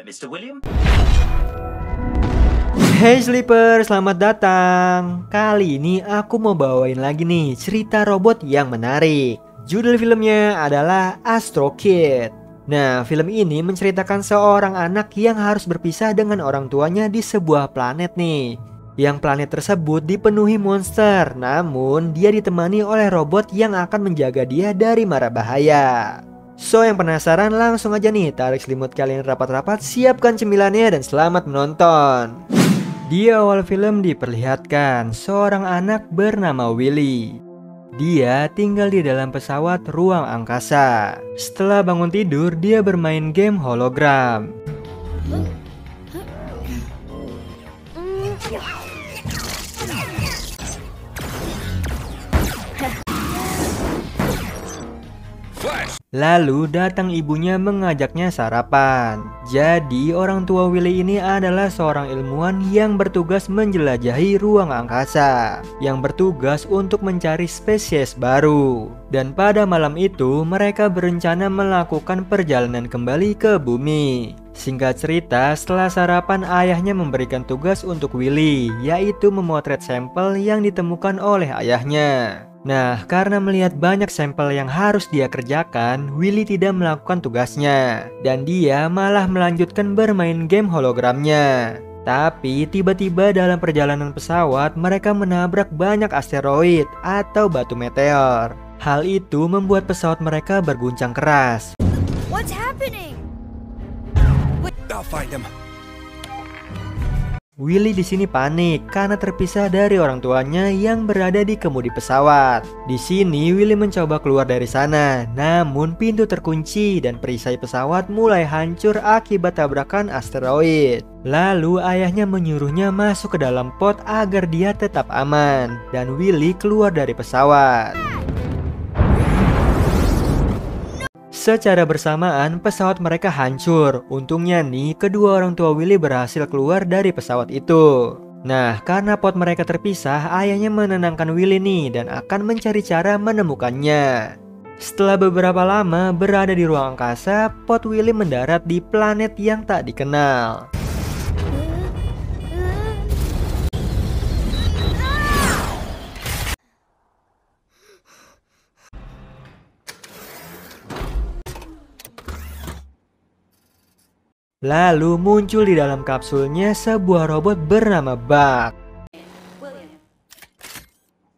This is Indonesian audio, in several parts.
Mr. William. Hey Sleeper, selamat datang. Kali ini aku mau bawain lagi nih cerita robot yang menarik. Judul filmnya adalah Astro Kid. Nah, film ini menceritakan seorang anak yang harus berpisah dengan orang tuanya di sebuah planet nih. Yang planet tersebut dipenuhi monster, namun dia ditemani oleh robot yang akan menjaga dia dari mara bahaya. So, yang penasaran langsung aja nih tarik selimut kalian rapat-rapat, siapkan cemilannya dan selamat menonton. Di awal film diperlihatkan seorang anak bernama Willy. Dia tinggal di dalam pesawat ruang angkasa. Setelah bangun tidur, dia bermain game hologram. Lalu datang ibunya mengajaknya sarapan. Jadi orang tua Willy ini adalah seorang ilmuwan yang bertugas menjelajahi ruang angkasa, yang bertugas untuk mencari spesies baru. Dan pada malam itu mereka berencana melakukan perjalanan kembali ke bumi. Singkat cerita, setelah sarapan ayahnya memberikan tugas untuk Willy, yaitu memotret sampel yang ditemukan oleh ayahnya. Nah, karena melihat banyak sampel yang harus dia kerjakan, Willy tidak melakukan tugasnya. Dan dia malah melanjutkan bermain game hologramnya. Tapi tiba-tiba dalam perjalanan pesawat, mereka menabrak banyak asteroid atau batu meteor. Hal itu membuat pesawat mereka berguncang keras. What's happening? I'll find him. Willy di sini panik karena terpisah dari orang tuanya yang berada di kemudi pesawat. Di sini Willy mencoba keluar dari sana, namun pintu terkunci dan perisai pesawat mulai hancur akibat tabrakan asteroid. Lalu ayahnya menyuruhnya masuk ke dalam pot agar dia tetap aman, dan Willy keluar dari pesawat. Secara bersamaan pesawat mereka hancur. Untungnya nih kedua orang tua Willy berhasil keluar dari pesawat itu. Nah, karena pot mereka terpisah, ayahnya menenangkan Willy nih dan akan mencari cara menemukannya. Setelah beberapa lama berada di ruang angkasa, pot Willy mendarat di planet yang tak dikenal. Lalu muncul di dalam kapsulnya sebuah robot bernama Bug.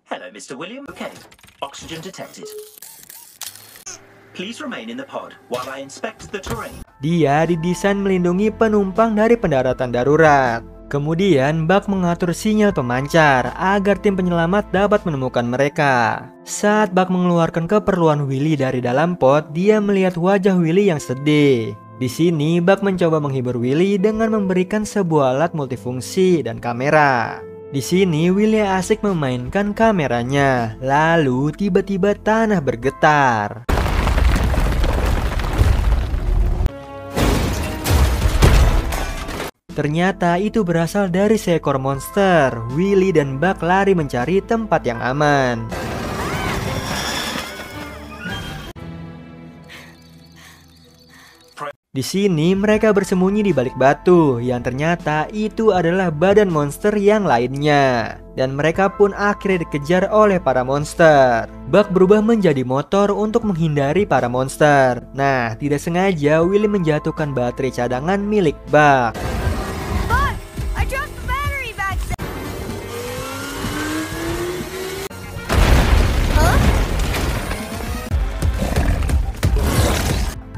Hello, Mr. William. Okay, oxygen detected. Please remain in the pod while I inspect the terrain. Dia didesain melindungi penumpang dari pendaratan darurat. Kemudian Bug mengatur sinyal pemancar agar tim penyelamat dapat menemukan mereka. Saat Bug mengeluarkan keperluan Willy dari dalam pod, dia melihat wajah Willy yang sedih. Di sini Bug mencoba menghibur Willy dengan memberikan sebuah alat multifungsi dan kamera. Di sini Willy asik memainkan kameranya. Lalu tiba-tiba tanah bergetar. Ternyata itu berasal dari seekor monster. Willy dan Bug lari mencari tempat yang aman. Di sini mereka bersembunyi di balik batu yang ternyata itu adalah badan monster yang lainnya. Dan mereka pun akhirnya dikejar oleh para monster. Bug berubah menjadi motor untuk menghindari para monster. Nah, tidak sengaja Willy menjatuhkan baterai cadangan milik Bug. Bug, I dropped the battery back there. Huh?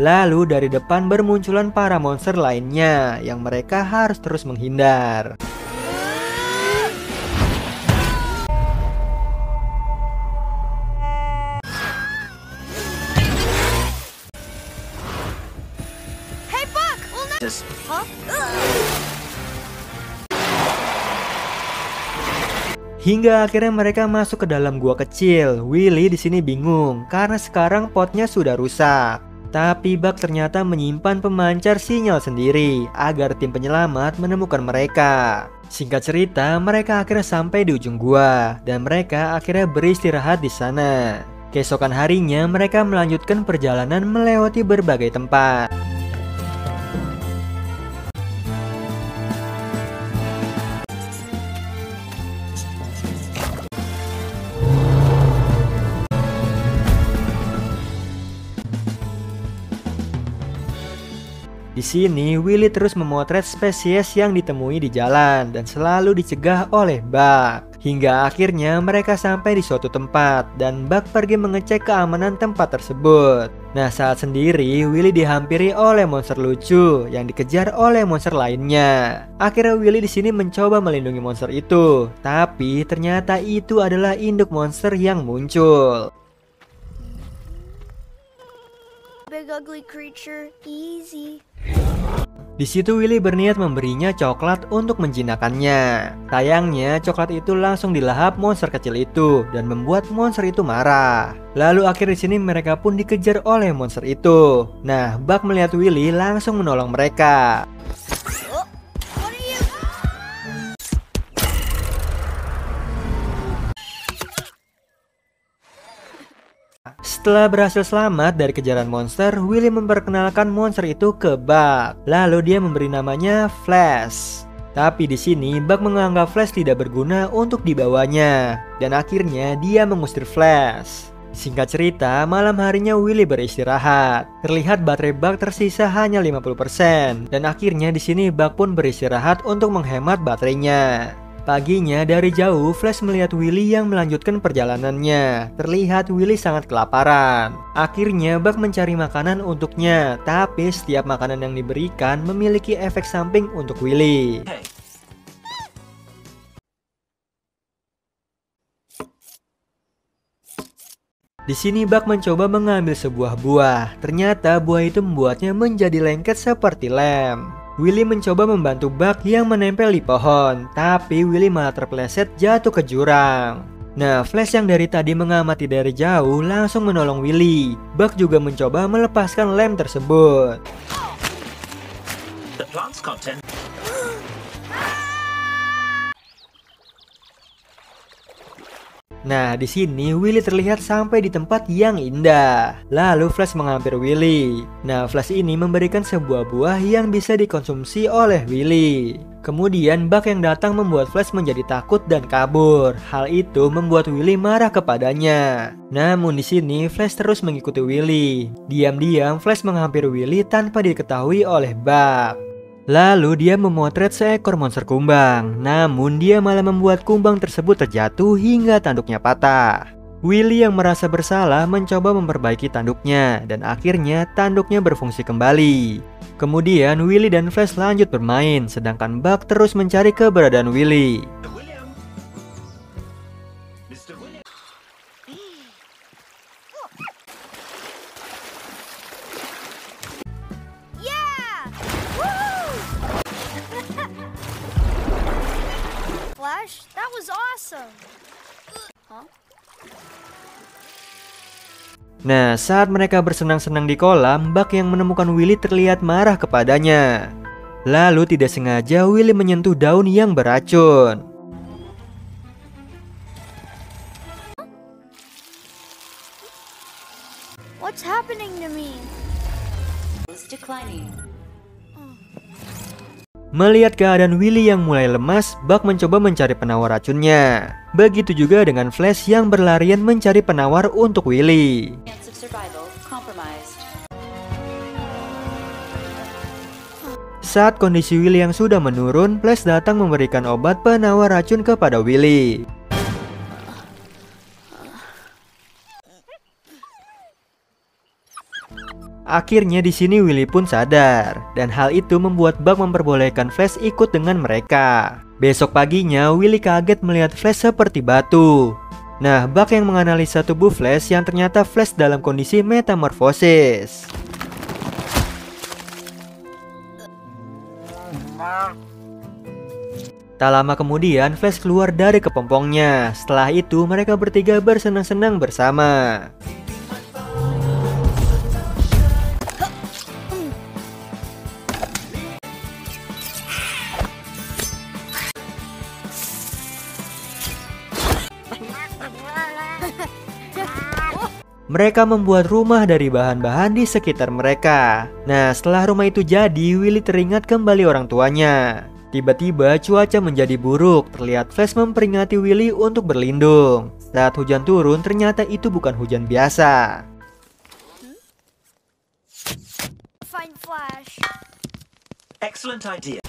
Lalu dari depan bermunculan para monster lainnya yang mereka harus terus menghindar. Hey, Bug, we'll not. Just Huh? Hingga akhirnya mereka masuk ke dalam gua kecil. Willy di sini bingung karena sekarang potnya sudah rusak. Tapi Bug ternyata menyimpan pemancar sinyal sendiri agar tim penyelamat menemukan mereka. Singkat cerita, mereka akhirnya sampai di ujung gua dan mereka akhirnya beristirahat di sana. Keesokan harinya mereka melanjutkan perjalanan melewati berbagai tempat. Di sini Willy terus memotret spesies yang ditemui di jalan dan selalu dicegah oleh Buck. Hingga akhirnya mereka sampai di suatu tempat dan Buck pergi mengecek keamanan tempat tersebut. Nah, saat sendiri Willy dihampiri oleh monster lucu yang dikejar oleh monster lainnya. Akhirnya Willy di sini mencoba melindungi monster itu, tapi ternyata itu adalah induk monster yang muncul. Big ugly creature, easy. Di situ Willy berniat memberinya coklat untuk menjinakkannya. Sayangnya coklat itu langsung dilahap monster kecil itu dan membuat monster itu marah. Lalu akhir di sini mereka pun dikejar oleh monster itu. Nah, Buck melihat Willy langsung menolong mereka. Oh, what are you? Setelah berhasil selamat dari kejaran monster, Willy memperkenalkan monster itu ke Buck. Lalu dia memberi namanya Flash. Tapi di sini Buck menganggap Flash tidak berguna untuk dibawanya dan akhirnya dia mengusir Flash. Singkat cerita, malam harinya Willy beristirahat. Terlihat baterai Buck tersisa hanya 50% dan akhirnya di sini Buck pun beristirahat untuk menghemat baterainya. Paginya dari jauh Flash melihat Willy yang melanjutkan perjalanannya. Terlihat Willy sangat kelaparan. Akhirnya Buck mencari makanan untuknya, tapi setiap makanan yang diberikan memiliki efek samping untuk Willy. Okay. Di sini Buck mencoba mengambil sebuah buah. Ternyata buah itu membuatnya menjadi lengket seperti lem. Willy mencoba membantu Buck yang menempel di pohon, tapi Willy malah terpeleset jatuh ke jurang. Nah, Flash yang dari tadi mengamati dari jauh langsung menolong Willy. Buck juga mencoba melepaskan lem tersebut. The plant's content. Nah, di sini Willy terlihat sampai di tempat yang indah. Lalu Flash menghampiri Willy. Nah, Flash ini memberikan sebuah buah yang bisa dikonsumsi oleh Willy. Kemudian Buck yang datang membuat Flash menjadi takut dan kabur. Hal itu membuat Willy marah kepadanya. Namun di sini Flash terus mengikuti Willy. Diam-diam Flash menghampiri Willy tanpa diketahui oleh Buck. Lalu dia memotret seekor monster kumbang, namun dia malah membuat kumbang tersebut terjatuh hingga tanduknya patah. Willy yang merasa bersalah mencoba memperbaiki tanduknya dan akhirnya tanduknya berfungsi kembali. Kemudian Willy dan Flash lanjut bermain, sedangkan Buck terus mencari keberadaan Willy. Mr. William. Mr. William. Yeah! Woo! Flash, that was awesome. Huh? Nah, saat mereka bersenang-senang di kolam, Buck yang menemukan Willy terlihat marah kepadanya. Lalu tidak sengaja Willy menyentuh daun yang beracun. What's happening to me? Declining. Melihat keadaan Willy yang mulai lemas, Buck mencoba mencari penawar racunnya. Begitu juga dengan Flash yang berlarian mencari penawar untuk Willy. Chance of survival compromised. Saat kondisi Willy yang sudah menurun, Flash datang memberikan obat penawar racun kepada Willy. Akhirnya di sini Willy pun sadar, dan hal itu membuat Buck memperbolehkan Flash ikut dengan mereka. Besok paginya Willy kaget melihat Flash seperti batu. Nah, Buck yang menganalisa tubuh Flash yang ternyata Flash dalam kondisi metamorfosis. Tak lama kemudian Flash keluar dari kepompongnya. Setelah itu mereka bertiga bersenang-senang bersama. Mereka membuat rumah dari bahan-bahan di sekitar mereka. Nah, setelah rumah itu jadi, Willy teringat kembali orang tuanya. Tiba-tiba cuaca menjadi buruk. Terlihat Flash memperingati Willy untuk berlindung. Saat hujan turun, ternyata itu bukan hujan biasa. Find Flash. Excellent idea.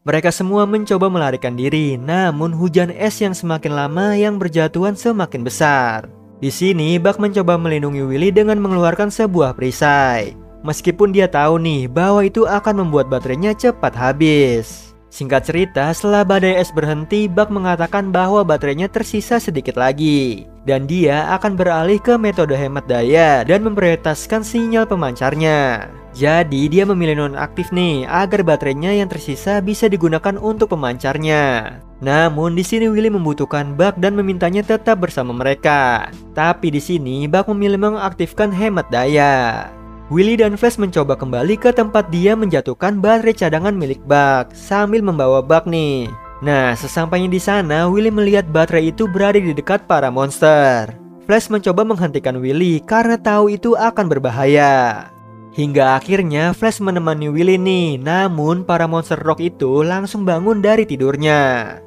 Mereka semua mencoba melarikan diri, namun hujan es yang semakin lama yang berjatuhan semakin besar. Di sini, Buck mencoba melindungi Willy dengan mengeluarkan sebuah perisai. Meskipun dia tahu nih bahwa itu akan membuat baterainya cepat habis. Singkat cerita, setelah badai es berhenti, Buck mengatakan bahwa baterainya tersisa sedikit lagi. Dan dia akan beralih ke metode hemat daya dan memprioritaskan sinyal pemancarnya. Jadi dia memilih nonaktif nih agar baterainya yang tersisa bisa digunakan untuk pemancarnya. Namun di sini Willy membutuhkan Buck dan memintanya tetap bersama mereka. Tapi di sini Buck memilih mengaktifkan hemat daya. Willy dan Flash mencoba kembali ke tempat dia menjatuhkan baterai cadangan milik Buck sambil membawa Buck nih. Nah, sesampainya di sana Willy melihat baterai itu berada di dekat para monster. Flash mencoba menghentikan Willy karena tahu itu akan berbahaya. Hingga akhirnya Flash menemani Willy nih, namun para monster rock itu langsung bangun dari tidurnya.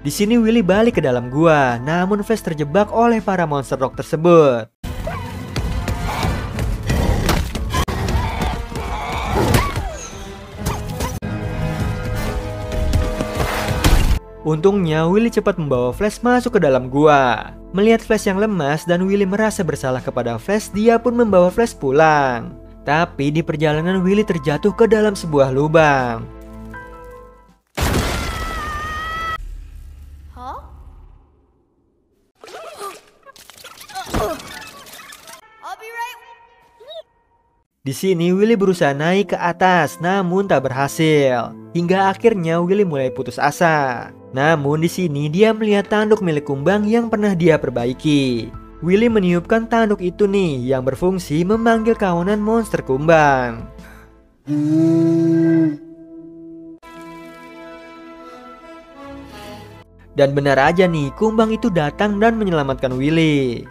Di sini Willy balik ke dalam gua, namun Flash terjebak oleh para monster rock tersebut. Untungnya Willy cepat membawa Flash masuk ke dalam gua. Melihat Flash yang lemas dan Willy merasa bersalah kepada Flash, dia pun membawa Flash pulang. Tapi di perjalanan Willy terjatuh ke dalam sebuah lubang. Huh? I'll be right. Di sini Willy berusaha naik ke atas, namun tak berhasil. Hingga akhirnya Willy mulai putus asa. Namun di sini dia melihat tanduk milik Kumbang yang pernah dia perbaiki. Willy meniupkan tanduk itu nih yang berfungsi memanggil kawanan monster Kumbang. Dan benar aja nih, Kumbang itu datang dan menyelamatkan Willy.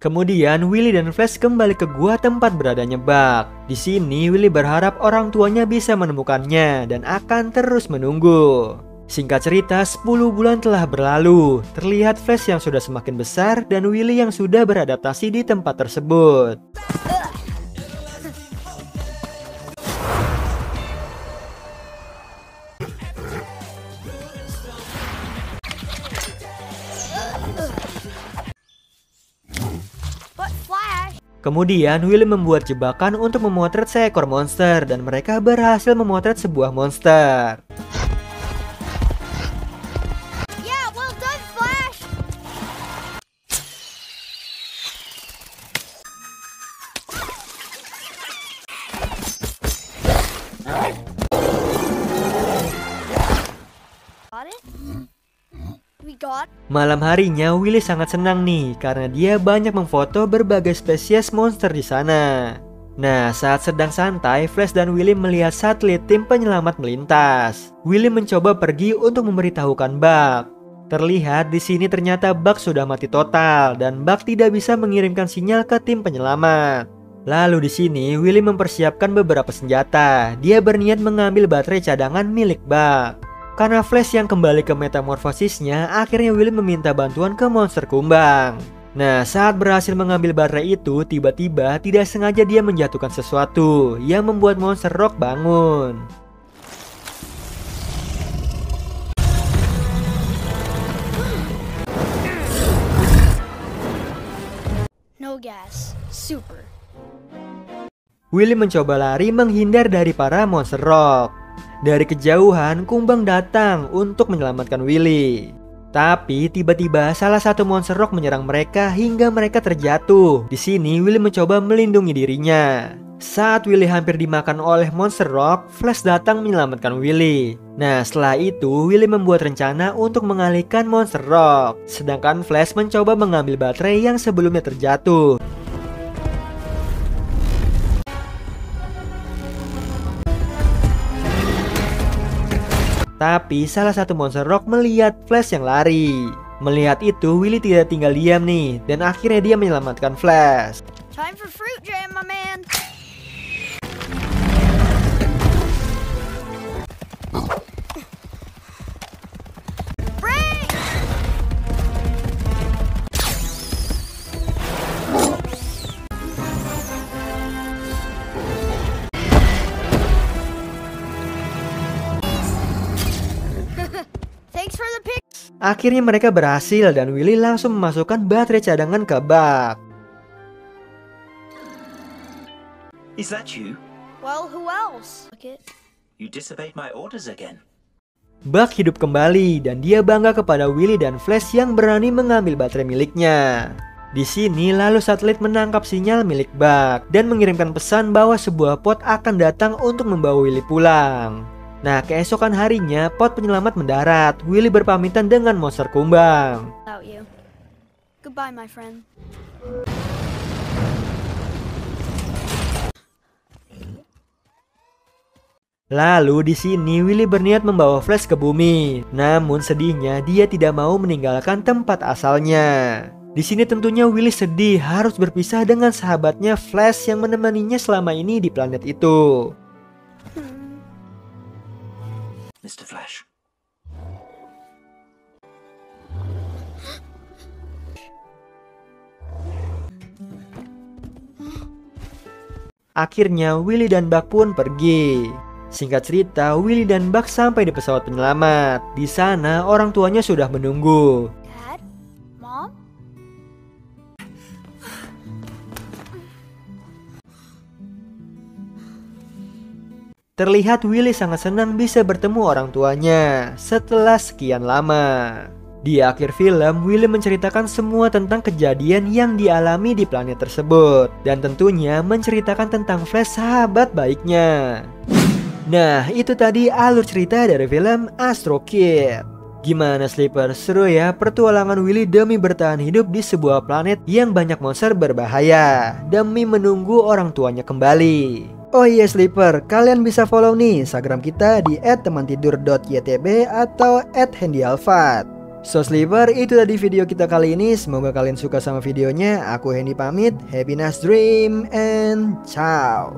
Kemudian Willy dan Flash kembali ke gua tempat beradanya Buck. Di sini Willy berharap orang tuanya bisa menemukannya dan akan terus menunggu. Singkat cerita, 10 bulan telah berlalu. Terlihat Flash yang sudah semakin besar dan Willy yang sudah beradaptasi di tempat tersebut. But Flash. Kemudian Willy membuat jebakan untuk memotret seekor monster dan mereka berhasil memotret sebuah monster. Yeah, well done, Flash. Got it? We got. Malam harinya Willy sangat senang nih karena dia banyak memfoto berbagai spesies monster di sana. Nah, saat sedang santai, Flash dan Willy melihat satelit tim penyelamat melintas. Willy mencoba pergi untuk memberitahukan Buck. Terlihat di sini ternyata Buck sudah mati total dan Buck tidak bisa mengirimkan sinyal ke tim penyelamat. Lalu di sini Willy mempersiapkan beberapa senjata. Dia berniat mengambil baterai cadangan milik Buck. Karena Flash yang kembali ke metamorfosisnya, akhirnya Willy meminta bantuan ke monster Kumbang. Nah, saat berhasil mengambil baterai itu, tiba-tiba tidak sengaja dia menjatuhkan sesuatu yang membuat monster rock bangun. No gas. Super. Willy mencoba lari menghindar dari para monster rock. Dari kejauhan, Kumbang datang untuk menyelamatkan Willy. Tapi tiba-tiba salah satu monster rock menyerang mereka hingga mereka terjatuh. Di sini Willy mencoba melindungi dirinya. Saat Willy hampir dimakan oleh monster rock, Flash datang menyelamatkan Willy. Nah, setelah itu Willy membuat rencana untuk mengalihkan monster rock. Sedangkan Flash mencoba mengambil baterai yang sebelumnya terjatuh. Tapi salah satu monster rock melihat Flash yang lari. Melihat itu, Willy tidak tinggal diam nih, dan akhirnya dia menyelamatkan Flash. Time for fruit jam, my man. Break! Thanks for the pick. Akhirnya mereka berhasil dan Willy langsung memasukkan baterai cadangan ke bak. Is that you? Well, who else? Look it. You disobeyed my orders again. Bak hidup kembali dan dia bangga kepada Willy dan Flash yang berani mengambil baterai miliknya. Di sini lalu satelit menangkap sinyal milik Bak dan mengirimkan pesan bahwa sebuah pot akan datang untuk membawa Willy pulang. Nah, keesokan harinya pot penyelamat mendarat. Willy berpamitan dengan monster kumbang. Without you. Goodbye, my friend. Lalu di sini Willy berniat membawa Flash ke bumi. Namun sedihnya dia tidak mau meninggalkan tempat asalnya. Di sini tentunya Willy sedih harus berpisah dengan sahabatnya Flash yang menemaninya selama ini di planet itu. Mr. Flash. Akhirnya Willy dan Bak pun pergi. Singkat cerita, Willy dan Bak sampai di pesawat penyelamat. Di sana orang tuanya sudah menunggu. Dad? Mom? Terlihat Willy sangat senang bisa bertemu orang tuanya setelah sekian lama. Di akhir film, Willy menceritakan semua tentang kejadian yang dialami di planet tersebut. Dan tentunya menceritakan tentang Flash sahabat baiknya. Nah, itu tadi alur cerita dari film Astro Kid. Gimana Sleeper? Seru ya pertualangan Willy demi bertahan hidup di sebuah planet yang banyak monster berbahaya demi menunggu orang tuanya kembali. Oh iya Sleeper, kalian bisa follow nih Instagram kita di @temantidur.ytb atau @handyalfat. So Sleeper, itu tadi video kita kali ini. Semoga kalian suka sama videonya. Aku Hendy pamit. Happy nice dream and ciao.